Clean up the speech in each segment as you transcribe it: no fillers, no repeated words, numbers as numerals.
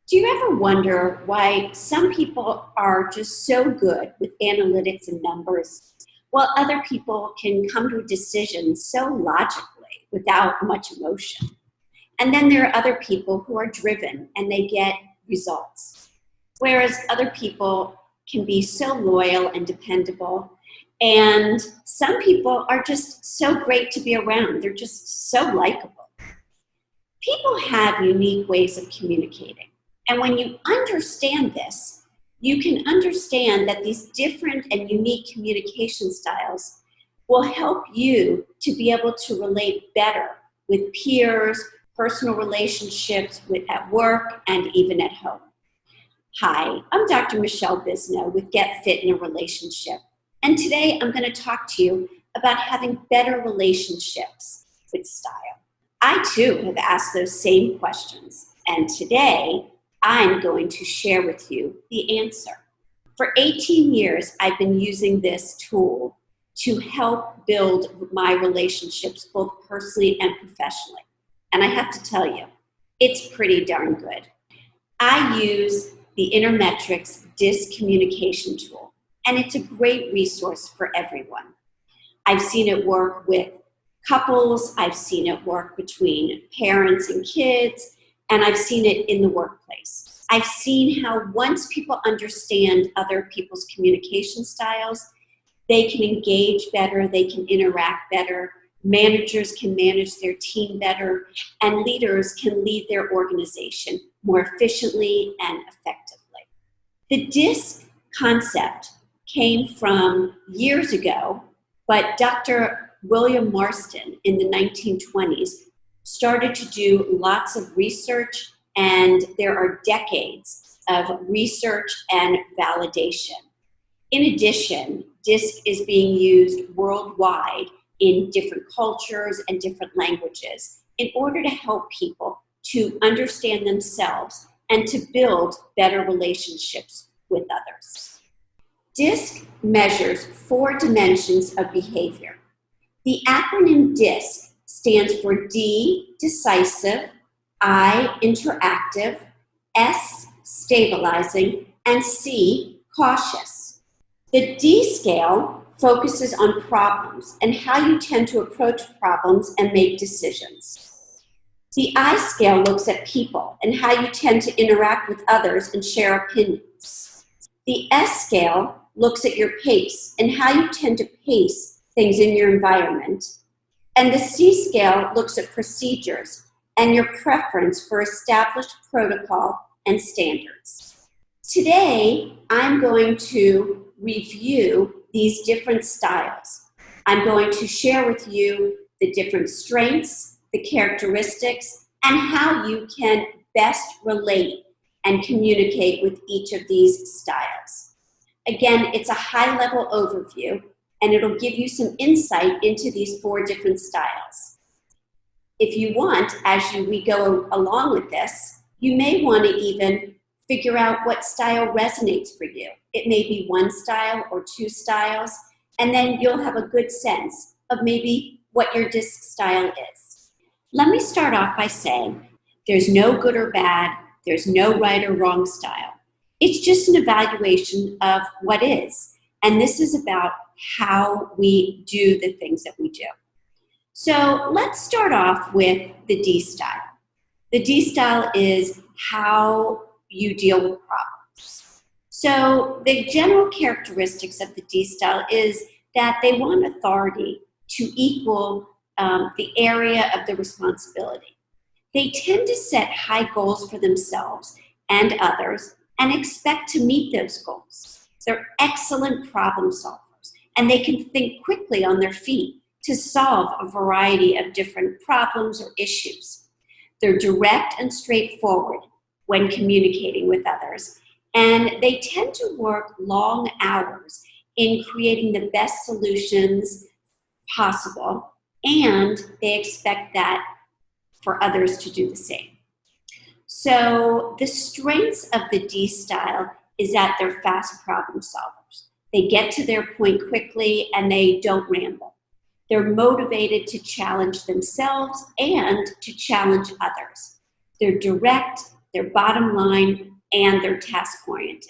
Do you ever wonder why some people are just so good with analytics and numbers, while other people can come to a decision so logically without much emotion? And then there are other people who are driven and they get results, whereas other people can be so loyal and dependable. And some people are just so great to be around. They're just so likable. People have unique ways of communicating. And when you understand this, you can understand that these different and unique communication styles will help you to be able to relate better with peers, personal relationships at work, and even at home. Hi, I'm Dr. Michelle Bisno with Get Fit in a Relationship. And today I'm going to talk to you about having better relationships with style. I too have asked those same questions. And today I'm going to share with you the answer. For 18 years, I've been using this tool to help build my relationships both personally and professionally. And I have to tell you, it's pretty darn good. I use the Intermetrics DISC communication tool, and it's a great resource for everyone. I've seen it work with couples, I've seen it work between parents and kids, and I've seen it in the workplace. I've seen how once people understand other people's communication styles, they can engage better, they can interact better, managers can manage their team better, and leaders can lead their organization more efficiently and effectively. The DISC concept came from years ago, but Dr. William Marston in the 1920s started to do lots of research, and there are decades of research and validation. In addition, DISC is being used worldwide in different cultures and different languages in order to help people to understand themselves and to build better relationships with others. DISC measures 4 dimensions of behavior. The acronym DISC stands for D, decisive, I, interactive, S, stabilizing, and C, cautious. The D scale focuses on problems and how you tend to approach problems and make decisions. The I scale looks at people and how you tend to interact with others and share opinions. The S scale looks at your pace and how you tend to pace things in your environment. And the C scale looks at procedures and your preference for established protocol and standards. Today, I'm going to review these different styles. I'm going to share with you the different strengths, the characteristics, and how you can best relate and communicate with each of these styles. Again, it's a high-level overview, and it'll give you some insight into these 4 different styles. If you want, as we go along with this, you may want to even figure out what style resonates for you. It may be 1 style or 2 styles, and then you'll have a good sense of maybe what your DISC style is. Let me start off by saying there's no good or bad, there's no right or wrong style. It's just an evaluation of what is, and this is about how we do the things that we do. So let's start off with the D style. The D style is how you deal with problems. So the general characteristics of the D style is that they want authority to equal the area of the responsibility. They tend to set high goals for themselves and others and expect to meet those goals. They're excellent problem solvers, and they can think quickly on their feet to solve a variety of different problems or issues. They're direct and straightforward when communicating with others, and they tend to work long hours in creating the best solutions possible, and they expect that for others to do the same. So the strengths of the D style is that they're fast problem solvers. They get to their point quickly and they don't ramble. They're motivated to challenge themselves and to challenge others. They're direct, their bottom line, and they're task-oriented.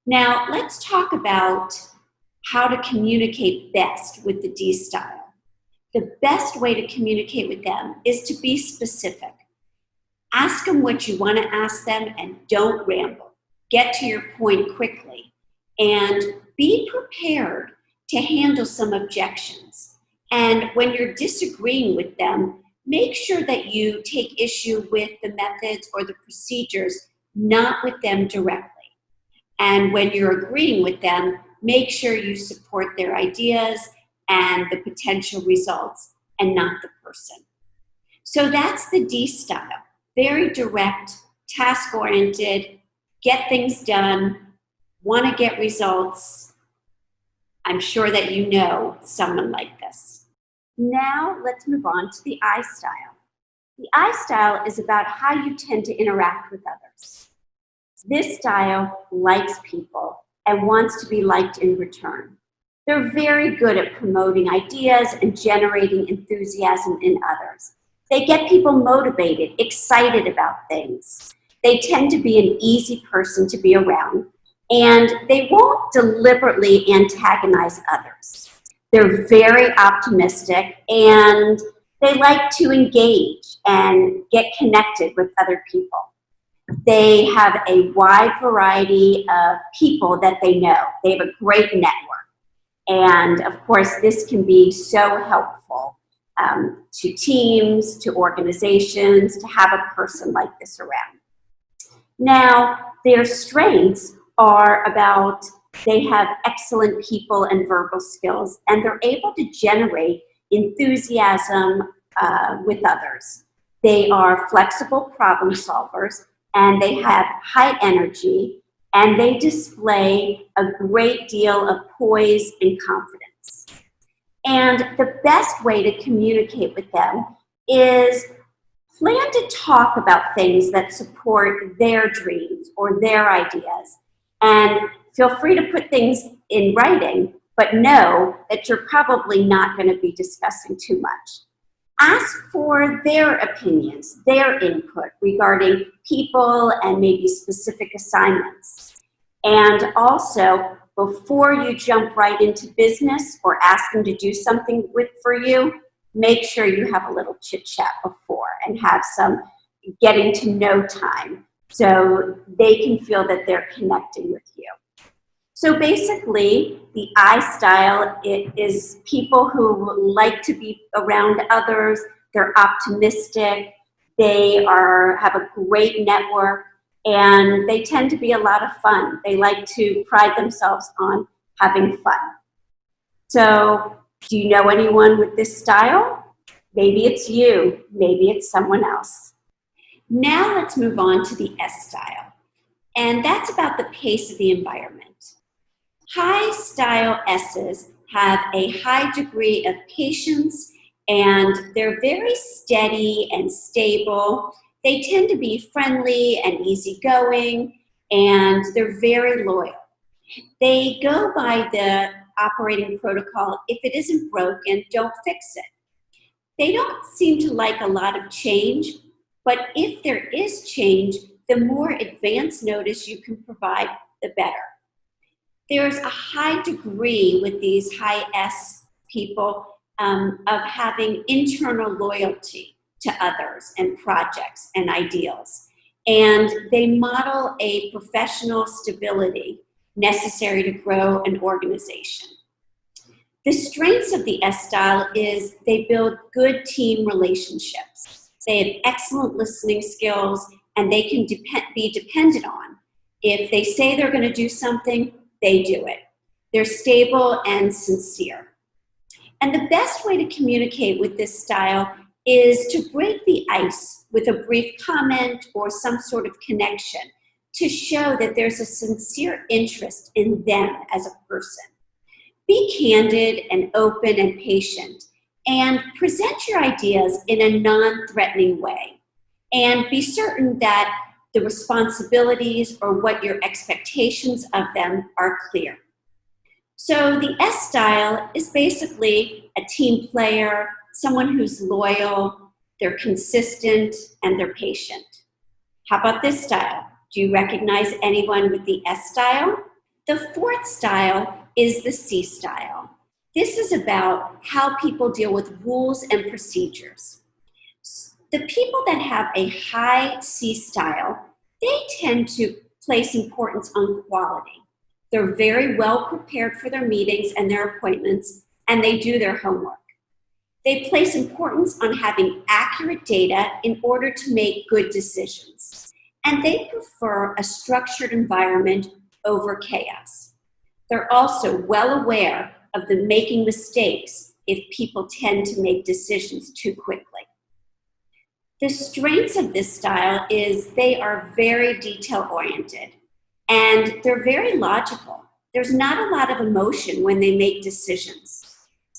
Now, let's talk about how to communicate best with the D style. The best way to communicate with them is to be specific. Ask them what you want to ask them and don't ramble. Get to your point quickly and be prepared to handle some objections. And when you're disagreeing with them, make sure that you take issue with the methods or the procedures, not with them directly. And when you're agreeing with them, make sure you support their ideas and the potential results and not the person. So that's the D style. Very direct, task-oriented, get things done, want to get results. I'm sure that you know someone like this. Now let's move on to the I style. The I style is about how you tend to interact with others. This style likes people and wants to be liked in return. They're very good at promoting ideas and generating enthusiasm in others. They get people motivated, excited about things. They tend to be an easy person to be around, and they won't deliberately antagonize others. They're very optimistic, and they like to engage and get connected with other people. They have a wide variety of people that they know. They have a great network. And of course, this can be so helpful to teams, to organizations, to have a person like this around. Now, their strengths are about they have excellent people and verbal skills, and they're able to generate enthusiasm with others. They are flexible problem solvers, and they have high energy, and they display a great deal of poise and confidence. And the best way to communicate with them is plan to talk about things that support their dreams or their ideas. And feel free to put things in writing, but know that you're probably not going to be discussing too much. Ask for their opinions, their input regarding people and maybe specific assignments. And also, before you jump right into business or ask them to do something for you, make sure you have a little chit-chat before and have some getting to know time so they can feel that they're connecting with you. So basically, the I style is people who like to be around others. They're optimistic. They have a great network, and they tend to be a lot of fun. They like to pride themselves on having fun. So, do you know anyone with this style? Maybe it's you. Maybe it's someone else. Now let's move on to the S style, and that's about the pace of the environment. High style S's have a high degree of patience, and they're very steady and stable. They tend to be friendly and easygoing, and they're very loyal. They go by the operating protocol, if it isn't broken, don't fix it. They don't seem to like a lot of change, but if there is change, the more advance notice you can provide, the better. There's a high degree with these high S people of having internal loyalty to others and projects and ideals. And they model a professional stability necessary to grow an organization. The strengths of the S style is they build good team relationships. They have excellent listening skills, and they can be depended on. If they say they're going to do something, they do it. They're stable and sincere. And the best way to communicate with this style is to break the ice with a brief comment or some sort of connection to show that there's a sincere interest in them as a person. Be candid and open and patient, and present your ideas in a non-threatening way. And be certain that the responsibilities or what your expectations of them are clear. So the S style is basically a team player, someone who's loyal, they're consistent, and they're patient. How about this style? Do you recognize anyone with the S style? The fourth style is the C style. This is about how people deal with rules and procedures. The people that have a high C style, they tend to place importance on quality. They're very well prepared for their meetings and their appointments, and they do their homework. They place importance on having accurate data in order to make good decisions. And they prefer a structured environment over chaos. They're also well aware of the making mistakes if people tend to make decisions too quickly. The strengths of this style is they are very detail-oriented and they're very logical. There's not a lot of emotion when they make decisions.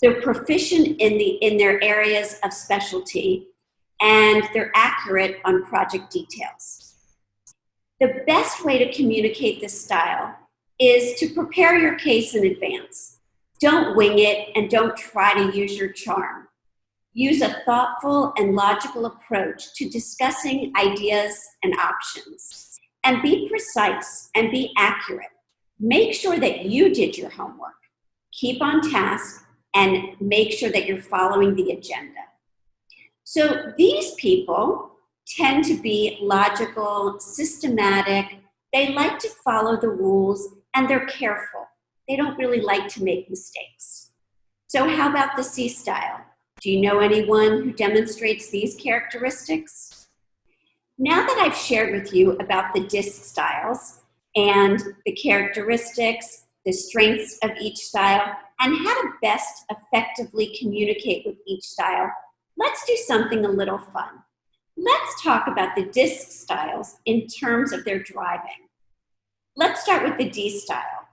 They're proficient in their areas of specialty and they're accurate on project details. The best way to communicate this style is to prepare your case in advance. Don't wing it and don't try to use your charm. Use a thoughtful and logical approach to discussing ideas and options. And be precise and be accurate. Make sure that you did your homework. Keep on task and make sure that you're following the agenda. So these people tend to be logical, systematic. They like to follow the rules and they're careful. They don't really like to make mistakes. So how about the C style? Do you know anyone who demonstrates these characteristics? Now that I've shared with you about the DISC styles and the characteristics, the strengths of each style, and how to best effectively communicate with each style, let's do something a little fun. Let's talk about the DISC styles in terms of their driving. Let's start with the D style.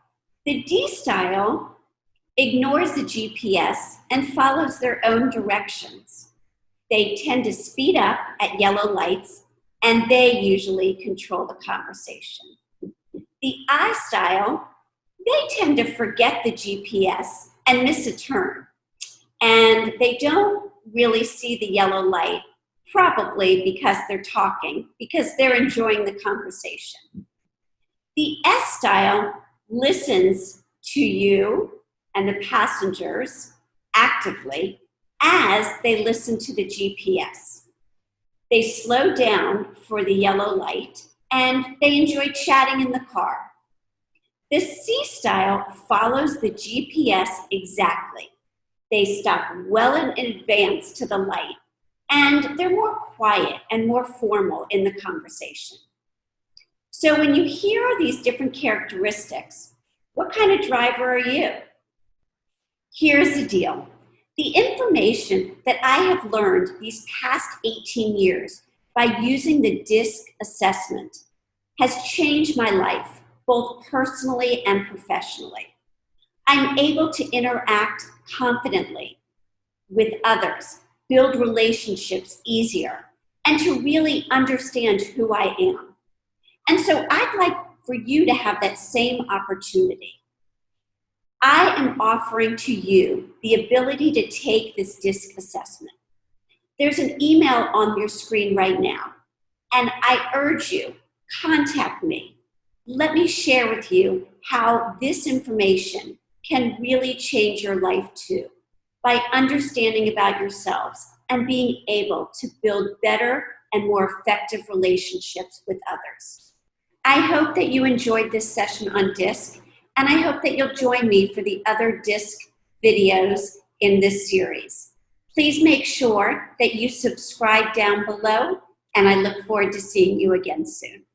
The D style ignores the GPS and follows their own directions. They tend to speed up at yellow lights and they usually control the conversation. The I style, they tend to forget the GPS and miss a turn. And they don't really see the yellow light, probably because they're talking, because they're enjoying the conversation. The S style listens to you and the passengers actively as they listen to the GPS. They slow down for the yellow light and they enjoy chatting in the car. The C style follows the GPS exactly. They stop well in advance to the light and they're more quiet and more formal in the conversation. So when you hear these different characteristics, what kind of driver are you? Here's the deal. The information that I have learned these past 18 years by using the DISC assessment has changed my life, both personally and professionally. I'm able to interact confidently with others, build relationships easier, and to really understand who I am. And so I'd like for you to have that same opportunity. I am offering to you the ability to take this DISC assessment. There's an email on your screen right now, and I urge you, contact me. Let me share with you how this information can really change your life too, by understanding about yourselves and being able to build better and more effective relationships with others. I hope that you enjoyed this session on DISC, and I hope that you'll join me for the other DISC videos in this series. Please make sure that you subscribe down below, and I look forward to seeing you again soon.